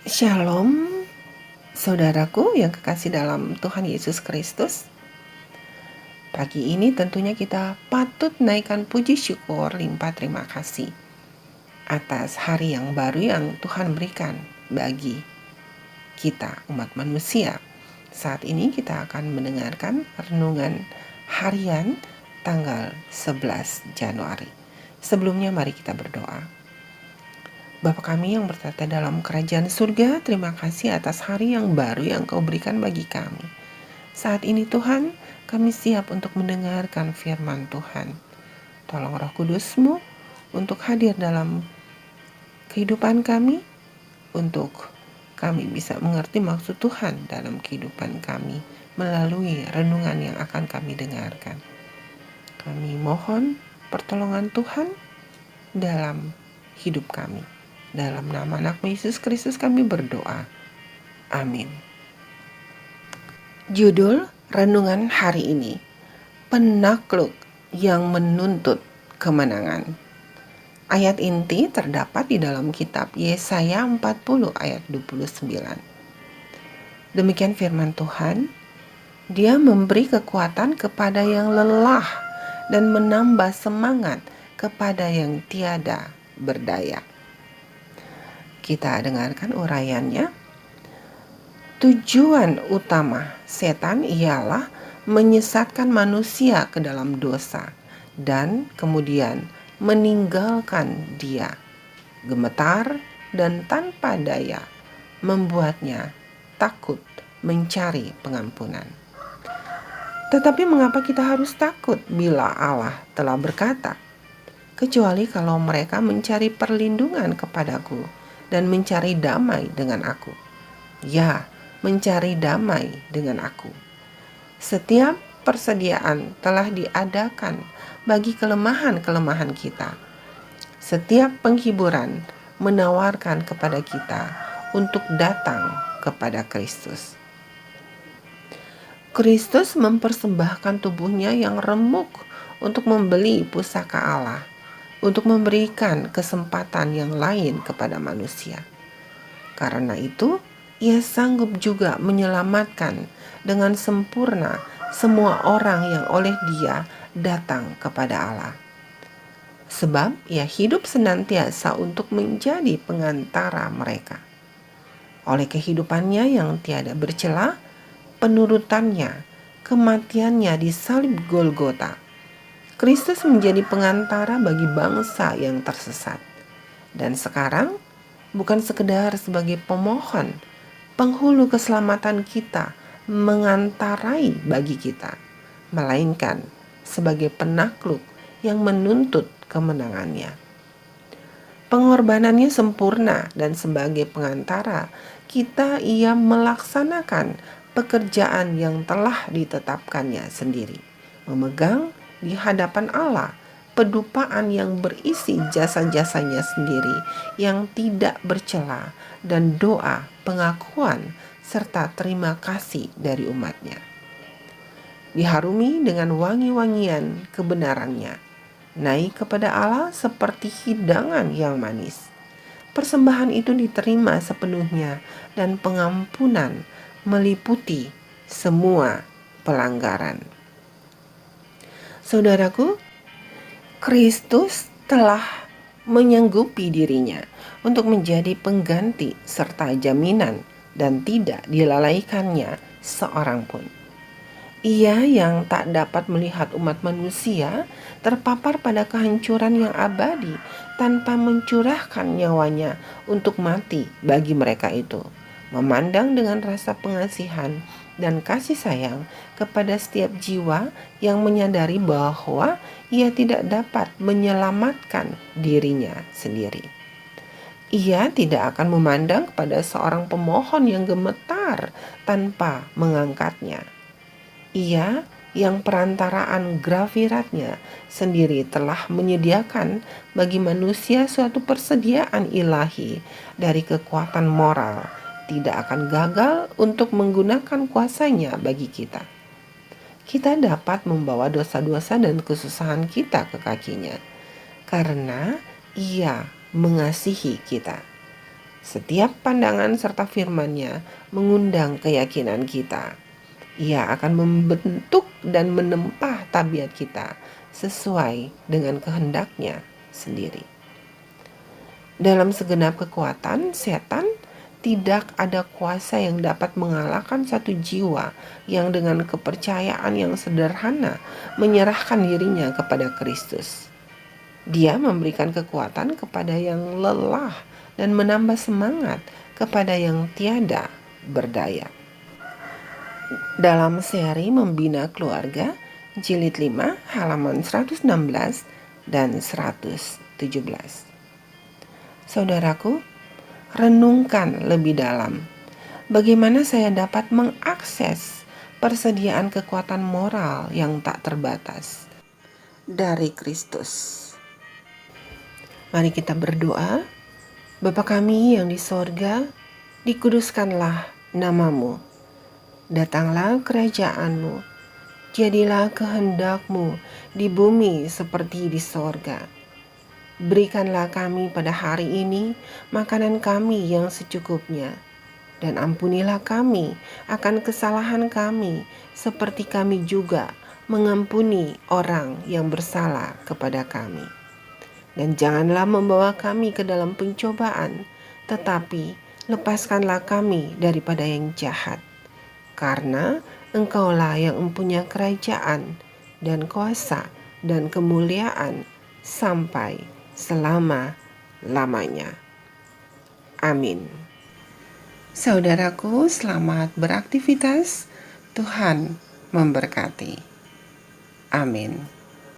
Shalom, saudaraku yang kekasih dalam Tuhan Yesus Kristus. Pagi ini tentunya kita patut naikkan puji syukur limpah terima kasih atas hari yang baru yang Tuhan berikan bagi kita umat manusia. Saat ini kita akan mendengarkan renungan harian tanggal 11 Januari. Sebelumnya mari kita berdoa. Bapa kami yang bertata dalam kerajaan surga, terima kasih atas hari yang baru yang Kau berikan bagi kami. Saat ini Tuhan, kami siap untuk mendengarkan firman Tuhan. Tolong Roh Kudus-Mu untuk hadir dalam kehidupan kami, untuk kami bisa mengerti maksud Tuhan dalam kehidupan kami melalui renungan yang akan kami dengarkan. Kami mohon pertolongan Tuhan dalam hidup kami. Dalam nama anak Yesus Kristus kami berdoa. Amin. Judul renungan hari ini, penakluk yang menuntut kemenangan. Ayat inti terdapat di dalam kitab Yesaya 40 ayat 29. Demikian firman Tuhan, Dia memberi kekuatan kepada yang lelah dan menambah semangat kepada yang tiada berdaya. Kita dengarkan uraiannya. Tujuan utama setan ialah menyesatkan manusia ke dalam dosa dan kemudian meninggalkan dia. Gemetar dan tanpa daya membuatnya takut mencari pengampunan. Tetapi mengapa kita harus takut bila Allah telah berkata, kecuali kalau mereka mencari perlindungan kepadaku dan mencari damai dengan aku. Ya, mencari damai dengan aku. Setiap persediaan telah diadakan bagi kelemahan-kelemahan kita. Setiap penghiburan menawarkan kepada kita untuk datang kepada Kristus. Kristus mempersembahkan tubuhnya yang remuk untuk membeli pusaka Allah, untuk memberikan kesempatan yang lain kepada manusia. Karena itu, Ia sanggup juga menyelamatkan dengan sempurna semua orang yang oleh Dia datang kepada Allah. Sebab Ia hidup senantiasa untuk menjadi pengantara mereka. Oleh kehidupannya yang tiada bercela, penurutannya, kematiannya di salib Golgota, Kristus menjadi pengantara bagi bangsa yang tersesat. Dan sekarang bukan sekedar sebagai pemohon, penghulu keselamatan kita mengantarai bagi kita, melainkan sebagai penakluk yang menuntut kemenangannya. Pengorbanannya sempurna dan sebagai pengantara, Ia melaksanakan pekerjaan yang telah ditetapkannya sendiri, memegang di hadapan Allah pedupaan yang berisi jasa-jasanya sendiri yang tidak bercela dan doa pengakuan serta terima kasih dari umatnya. Diharumi dengan wangi-wangian kebenarannya, naik kepada Allah seperti hidangan yang manis. Persembahan itu diterima sepenuhnya dan pengampunan meliputi semua pelanggaran. Saudaraku, Kristus telah menyanggupi dirinya untuk menjadi pengganti serta jaminan dan tidak dilalaikannya seorang pun. Ia yang tak dapat melihat umat manusia terpapar pada kehancuran yang abadi tanpa mencurahkan nyawanya untuk mati bagi mereka itu, memandang dengan rasa pengasihan dan kasih sayang kepada setiap jiwa yang menyadari bahwa ia tidak dapat menyelamatkan dirinya sendiri. Ia tidak akan memandang kepada seorang pemohon yang gemetar tanpa mengangkatnya. Ia yang perantaraan grafiratnya sendiri telah menyediakan bagi manusia suatu persediaan ilahi dari kekuatan moral, tidak akan gagal untuk menggunakan kuasanya bagi kita. Kita dapat membawa dosa-dosa dan kesusahan kita ke kakinya, karena Ia mengasihi kita. Setiap pandangan serta firman-Nya mengundang keyakinan kita. Ia akan membentuk dan menempa tabiat kita sesuai dengan kehendak-Nya sendiri. Dalam segenap kekuatan setan, tidak ada kuasa yang dapat mengalahkan satu jiwa yang dengan kepercayaan yang sederhana menyerahkan dirinya kepada Kristus. Dia memberikan kekuatan kepada yang lelah dan menambah semangat kepada yang tiada berdaya. Dalam seri Membina Keluarga, jilid 5, halaman 116 dan 117. Saudaraku, renungkan lebih dalam bagaimana saya dapat mengakses persediaan kekuatan moral yang tak terbatas dari Kristus. Mari kita berdoa. Bapa kami yang di sorga, dikuduskanlah namamu. Datanglah kerajaan-Mu, jadilah kehendak-Mu di bumi seperti di sorga. Berikanlah kami pada hari ini makanan kami yang secukupnya, dan ampunilah kami akan kesalahan kami, seperti kami juga mengampuni orang yang bersalah kepada kami. Dan janganlah membawa kami ke dalam pencobaan, tetapi lepaskanlah kami daripada yang jahat. Karena Engkaulah yang mempunyai kerajaan dan kuasa dan kemuliaan sampai selama-lamanya. Amin. Saudaraku, selamat beraktivitas. Tuhan memberkati. Amin.